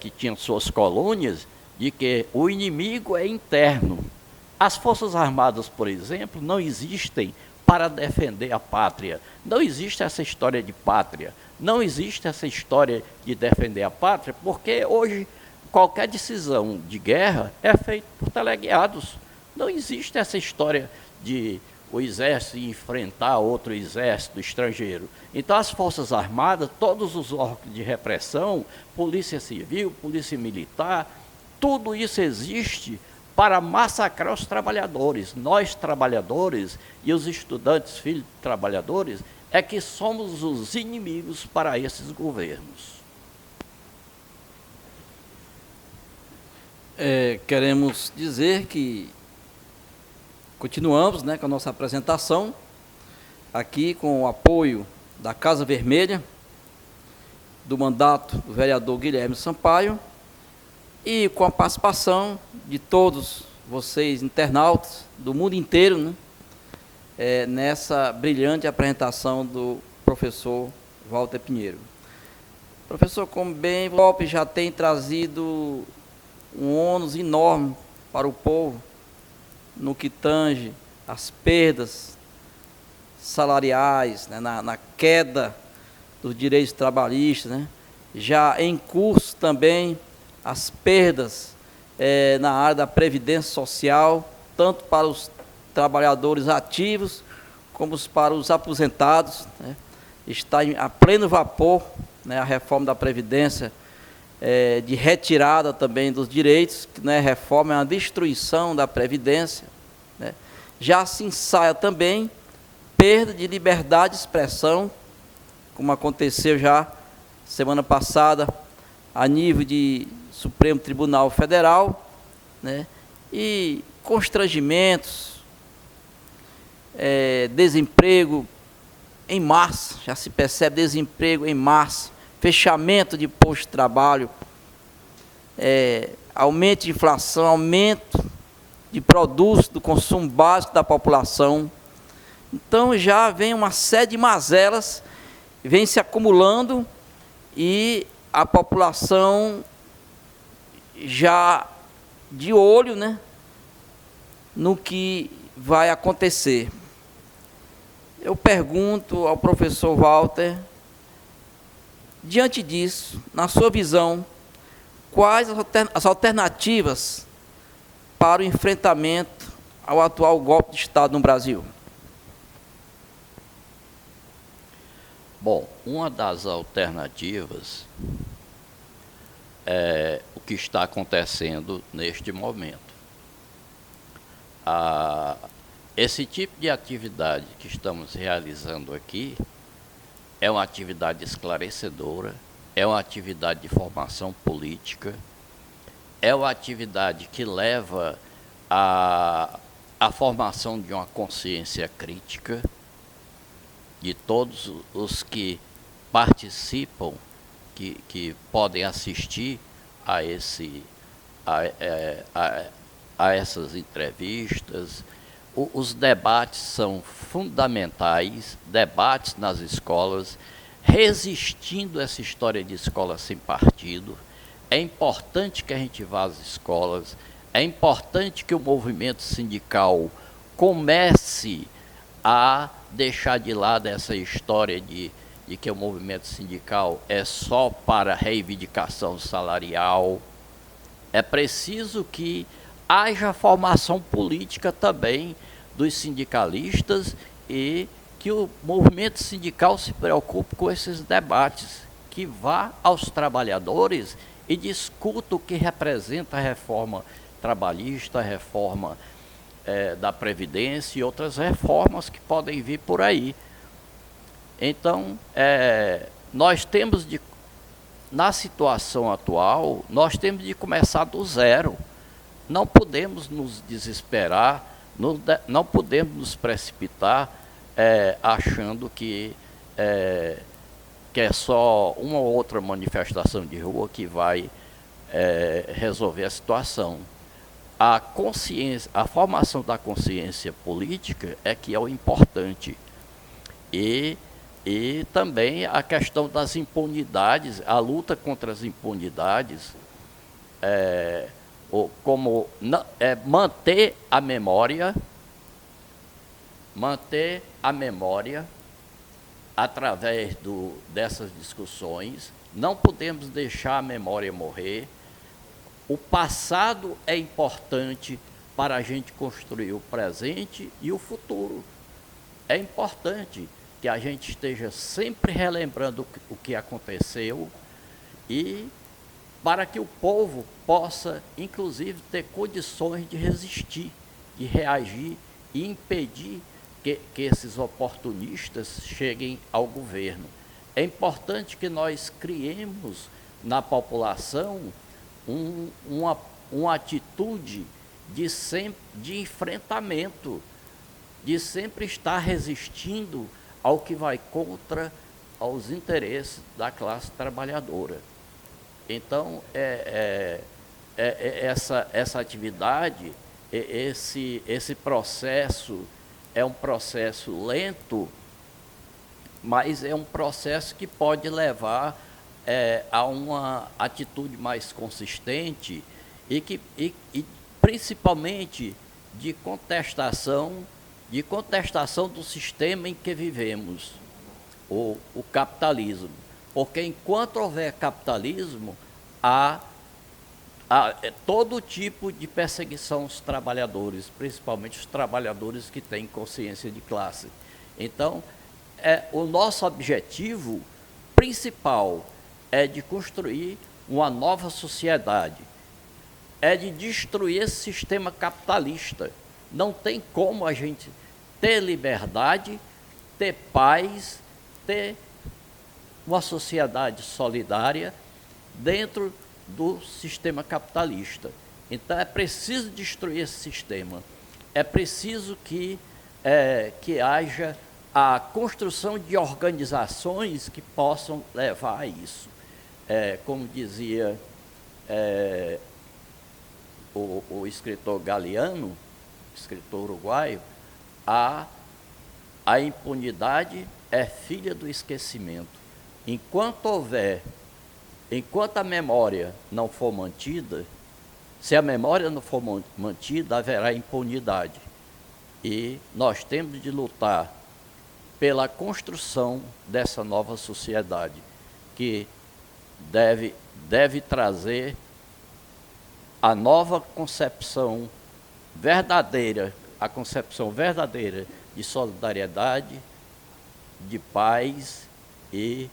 B: que tinha suas colônias, de que o inimigo é interno. As Forças Armadas, por exemplo, não existem para defender a pátria. Não existe essa história de pátria. Não existe essa história de defender a pátria, porque hoje qualquer decisão de guerra é feita por teleguiados. Não existe essa história de o exército enfrentar outro exército estrangeiro. Então, as Forças Armadas, todos os órgãos de repressão, Polícia Civil, Polícia Militar, tudo isso existe para massacrar os trabalhadores. Nós, trabalhadores, e os estudantes, filhos de trabalhadores, é que somos os inimigos para esses governos.
A: Queremos dizer que continuamos, com a nossa apresentação, aqui com o apoio da Casa Vermelha, do mandato do vereador Guilherme Sampaio, e com a participação de todos vocês, internautas do mundo inteiro, nessa brilhante apresentação do professor Walter Pinheiro. Professor, como bem, o golpe já tem trazido um ônus enorme para o povo no que tange as perdas salariais, né, na queda dos direitos trabalhistas, né? Já em curso também as perdas na área da previdência social, tanto para os trabalhadores ativos como para os aposentados, né? Está a pleno vapor, né, a reforma da Previdência, de retirada também dos direitos, que não é reforma, é uma destruição da Previdência, né? Já se ensaia também perda de liberdade de expressão, como aconteceu já semana passada, a nível de Supremo Tribunal Federal, né? E constrangimentos, desemprego em massa, já se percebe desemprego em massa, fechamento de postos de trabalho, aumento de inflação, aumento de produtos do consumo básico da população. Então já vem uma série de mazelas, vem se acumulando e a população já de olho, né, no que vai acontecer. Eu pergunto ao professor Walter, diante disso, na sua visão, quais as alternativas para o enfrentamento ao atual golpe de Estado no Brasil?
B: Bom, uma das alternativas é o que está acontecendo neste momento. Esse tipo de atividade que estamos realizando aqui é uma atividade esclarecedora, é uma atividade de formação política, é uma atividade que leva à formação de uma consciência crítica de todos os que participam, que podem assistir a essas entrevistas. Os debates são fundamentais, debates nas escolas, resistindo a essa história de escola sem partido. É importante que a gente vá às escolas, é importante que o movimento sindical comece a deixar de lado essa história de que o movimento sindical é só para reivindicação salarial. É preciso que haja formação política também dos sindicalistas e que o movimento sindical se preocupe com esses debates, que vá aos trabalhadores e discuta o que representa a reforma trabalhista, a reforma da Previdência e outras reformas que podem vir por aí. Então, nós temos de, na situação atual, nós temos de começar do zero. Não podemos nos desesperar, não podemos nos precipitar achando que é só uma ou outra manifestação de rua que vai resolver a situação. A consciência, a formação da consciência política é que é o importante. E também a questão das impunidades, a luta contra as impunidades, manter a memória através dessas discussões. Não podemos deixar a memória morrer. O passado é importante para a gente construir o presente e o futuro. É importante que a gente esteja sempre relembrando o que aconteceu e para que o povo possa, inclusive, ter condições de resistir, de reagir e impedir que esses oportunistas cheguem ao governo. É importante que nós criemos na população uma atitude de enfrentamento, de sempre estar resistindo ao que vai contra os interesses da classe trabalhadora. Então, essa atividade, esse processo é um processo lento, mas é um processo que pode levar a uma atitude mais consistente e principalmente de contestação do sistema em que vivemos, o capitalismo. Porque enquanto houver capitalismo, há todo tipo de perseguição aos trabalhadores, principalmente os trabalhadores que têm consciência de classe. Então, o nosso objetivo principal é de construir uma nova sociedade, é de destruir esse sistema capitalista. Não tem como a gente ter liberdade, ter paz, ter uma sociedade solidária dentro do sistema capitalista. Então, é preciso destruir esse sistema. É preciso que haja a construção de organizações que possam levar a isso. Como dizia o escritor Galeano, escritor uruguaio, a impunidade é filha do esquecimento. Enquanto a memória não for mantida, se a memória não for mantida, haverá impunidade. E nós temos de lutar pela construção dessa nova sociedade, que deve trazer a nova concepção verdadeira, a concepção verdadeira de solidariedade, de paz e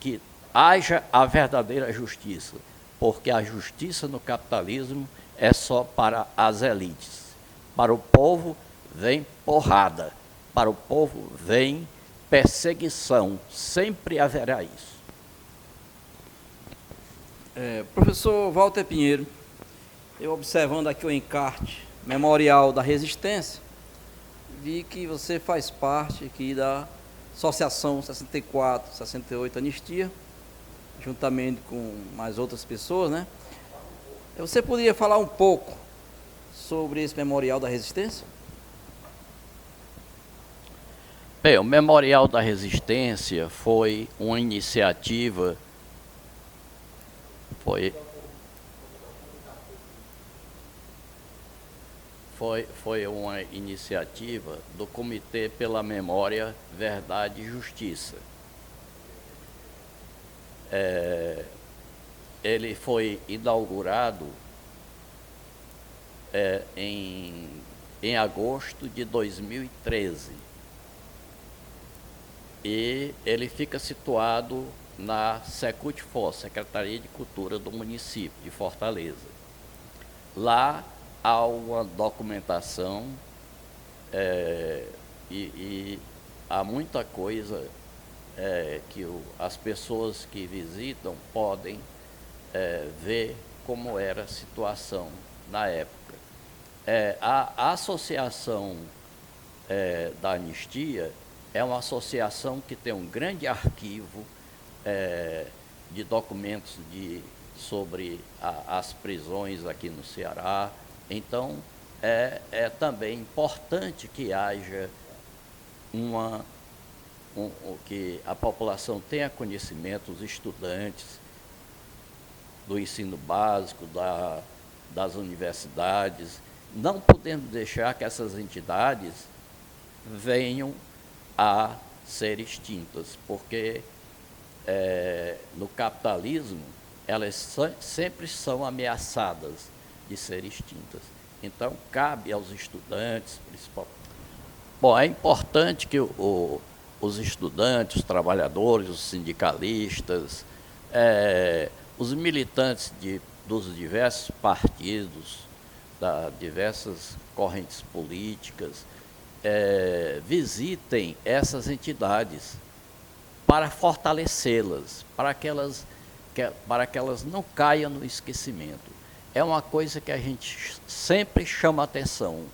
B: que haja a verdadeira justiça, porque a justiça no capitalismo é só para as elites. Para o povo vem porrada, para o povo vem perseguição, sempre haverá isso.
A: Professor Walter Pinheiro, eu observando aqui o encarte Memorial da Resistência, vi que você faz parte aqui da Associação 64, 68 Anistia, juntamente com mais outras pessoas, né? Você poderia falar um pouco sobre esse Memorial da Resistência?
B: Bem, o Memorial da Resistência foi uma iniciativa, foi uma iniciativa do Comitê pela Memória, Verdade e Justiça. Ele foi inaugurado em agosto de 2013. E ele fica situado na Secutfor, Secretaria de Cultura do município de Fortaleza. Lá há uma documentação e há muita coisa que as pessoas que visitam podem ver como era a situação na época. A associação da Anistia é uma associação que tem um grande arquivo de documentos sobre as prisões aqui no Ceará. Então, é também importante que haja que a população tenha conhecimento, os estudantes do ensino básico, das universidades. Não podemos deixar que essas entidades venham a ser extintas, porque no capitalismo elas sempre são ameaçadas de ser extintas. Então, cabe aos estudantes, principalmente. Bom, é importante que os estudantes, os trabalhadores, os sindicalistas, os militantes dos diversos partidos, das diversas correntes políticas, visitem essas entidades para fortalecê-las, para que elas não caiam no esquecimento. É uma coisa que a gente sempre chama atenção.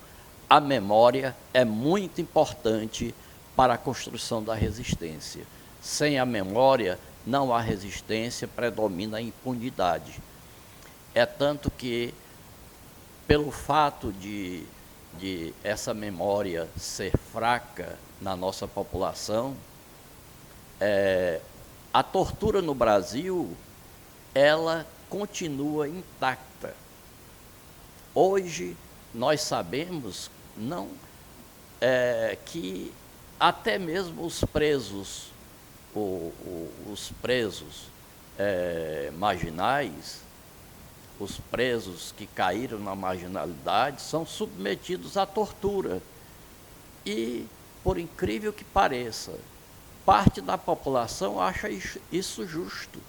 B: A memória é muito importante para a construção da resistência. Sem a memória, não há resistência, predomina a impunidade. É tanto que, pelo fato de essa memória ser fraca na nossa população, a tortura no Brasil, ela continua intacta. Hoje, nós sabemos que até mesmo os presos, os presos marginais, os presos que caíram na marginalidade, são submetidos à tortura. E, por incrível que pareça, parte da população acha isso justo,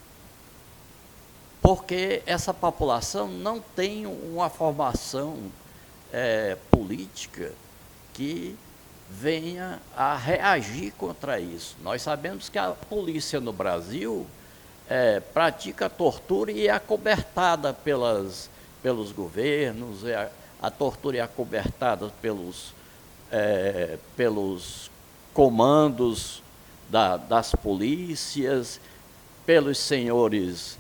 B: porque essa população não tem uma formação política que venha a reagir contra isso. Nós sabemos que a polícia no Brasil pratica tortura e é acobertada pelos governos, a tortura é acobertada pelos comandos das polícias, pelos senhores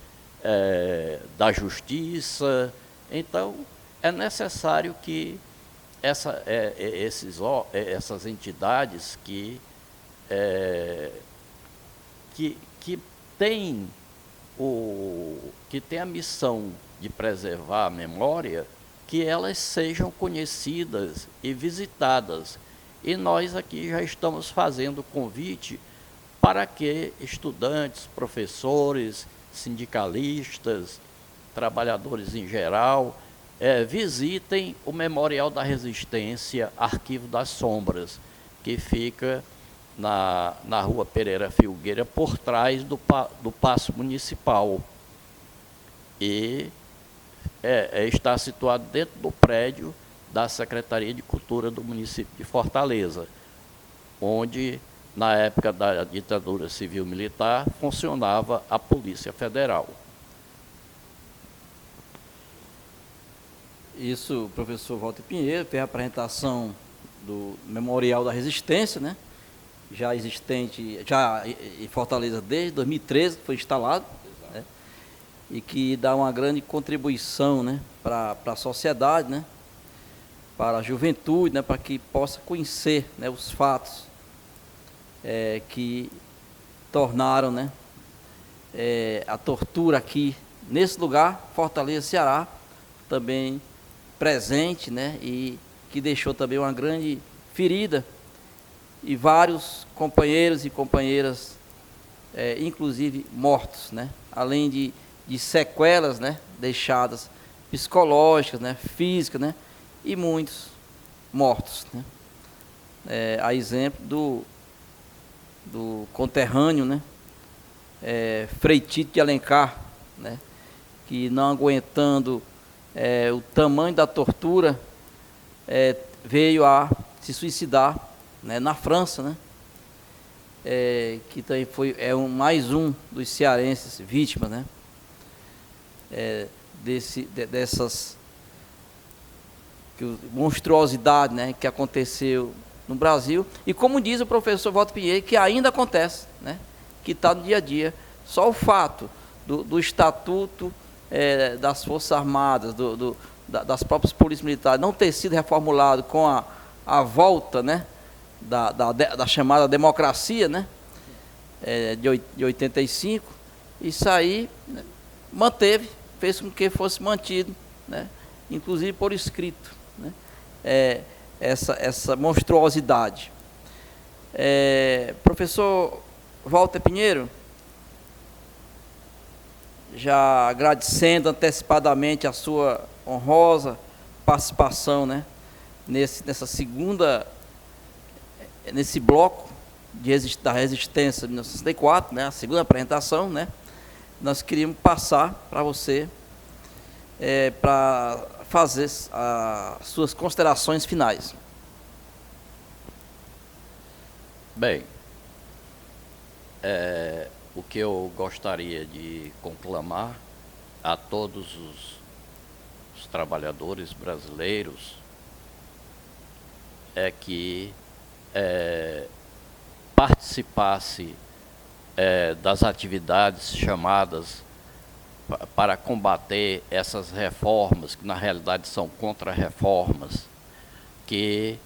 B: da justiça. Então, é necessário que essas entidades que têm a missão de preservar a memória, que elas sejam conhecidas e visitadas. E nós aqui já estamos fazendo convite para que estudantes, professores, sindicalistas, trabalhadores em geral, visitem o Memorial da Resistência, Arquivo das Sombras, que fica na Rua Pereira Filgueira, por trás do Paço Municipal. E está situado dentro do prédio da Secretaria de Cultura do município de Fortaleza, onde, na época da ditadura civil-militar, funcionava a Polícia Federal.
A: Isso, o professor Walter Pinheiro fez a apresentação do Memorial da Resistência, né? Já existente, já em Fortaleza desde 2013, que foi instalado, né? E que dá uma grande contribuição, né, para a sociedade, né, para a juventude, né, para que possa conhecer, né, os fatos que tornaram, né, a tortura aqui nesse lugar, Fortaleza, Ceará, também presente, né, e que deixou também uma grande ferida, e vários companheiros e companheiras, inclusive mortos, né, além de sequelas, né, deixadas psicológicas, né, físicas, né, e muitos mortos, né. A exemplo do conterrâneo, né, Frei Tito de Alencar, né, que não aguentando o tamanho da tortura, veio a se suicidar, né, na França, né, que também foi mais um dos cearenses vítimas, né, dessas monstruosidade, né, que aconteceu no Brasil, e como diz o professor Walter Pinheiro, que ainda acontece, né, que está no dia a dia. Só o fato do estatuto das Forças Armadas, das próprias polícias militares não ter sido reformulado com a volta, né, da chamada democracia, né, de 85, isso aí, né, fez com que fosse mantido, né, inclusive por escrito, né, essa monstruosidade. Professor Walter Pinheiro, já agradecendo antecipadamente a sua honrosa participação, né, nesse bloco da Resistência de 1964, né, a segunda apresentação, né, nós queríamos passar para você para fazer as suas considerações finais.
B: Bem, o que eu gostaria de conclamar a todos os trabalhadores brasileiros é que participasse das atividades chamadas para combater essas reformas, que na realidade são contra-reformas, que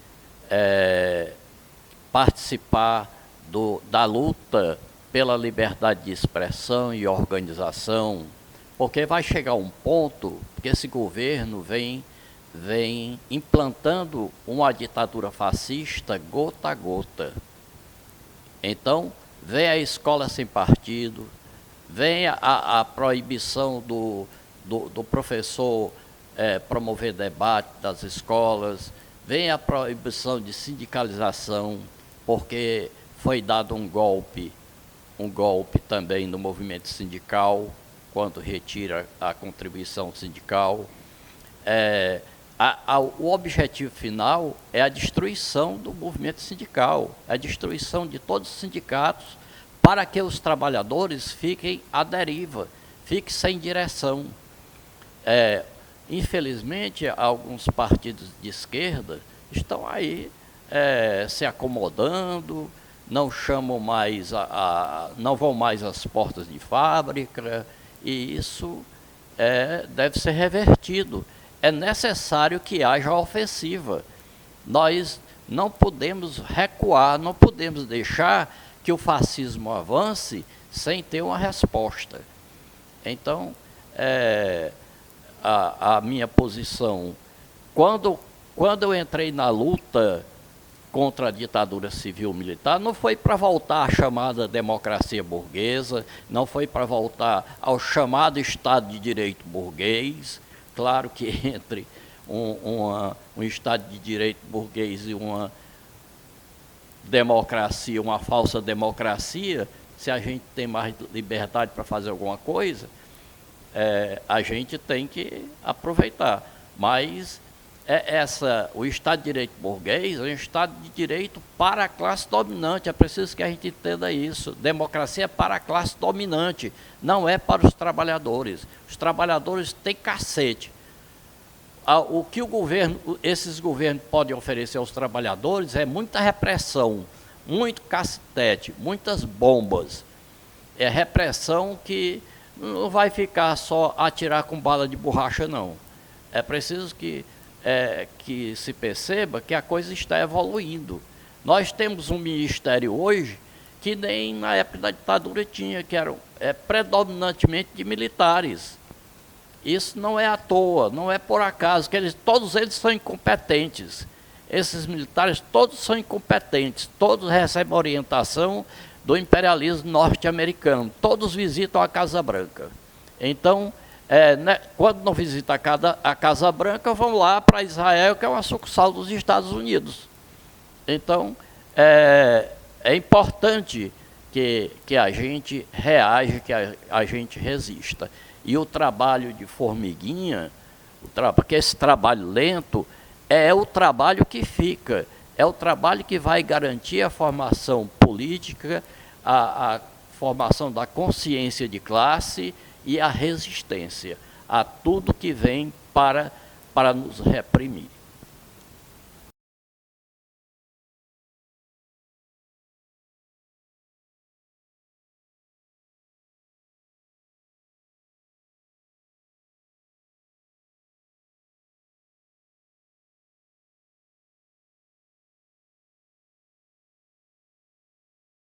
B: participar da luta pela liberdade de expressão e organização, porque vai chegar um ponto que esse governo vem implantando uma ditadura fascista gota a gota. Então, vem a escola sem partido, vem a proibição do professor promover debate das escolas, vem a proibição de sindicalização, porque foi dado um golpe também no movimento sindical, quando retira a contribuição sindical. O objetivo final é a destruição do movimento sindical, a destruição de todos os sindicatos, para que os trabalhadores fiquem à deriva, fiquem sem direção. Infelizmente, alguns partidos de esquerda estão aí se acomodando, não chamam mais, não vão mais às portas de fábrica, e isso deve ser revertido. É necessário que haja ofensiva. Nós não podemos recuar, não podemos deixar que o fascismo avance sem ter uma resposta. Então, a minha posição, quando eu entrei na luta contra a ditadura civil-militar, não foi para voltar à chamada democracia burguesa, não foi para voltar ao chamado Estado de Direito burguês. Claro que entre um Estado de Direito burguês e uma democracia, uma falsa democracia, se a gente tem mais liberdade para fazer alguma coisa, a gente tem que aproveitar. Mas o Estado de Direito burguês é um Estado de Direito para a classe dominante. É preciso que a gente entenda isso. Democracia é para a classe dominante, não é para os trabalhadores. Os trabalhadores têm cacete. O que esses governos podem oferecer aos trabalhadores é muita repressão, muito cacetete, muitas bombas. É repressão que não vai ficar só atirar com bala de borracha, não. É preciso que se perceba que a coisa está evoluindo. Nós temos um ministério hoje que nem na época da ditadura tinha, que eram predominantemente de militares. Isso não é à toa, não é por acaso, que todos eles são incompetentes. Esses militares todos são incompetentes, todos recebem orientação do imperialismo norte-americano, todos visitam a Casa Branca. Então, quando não visitam a Casa Branca, vão lá para Israel, que é uma sucursal dos Estados Unidos. Então, é importante que a gente reaja, que a gente resista. E o trabalho de formiguinha, porque esse trabalho lento é o trabalho que fica, é o trabalho que vai garantir a formação política, a formação da consciência de classe e a resistência a tudo que vem para nos reprimir.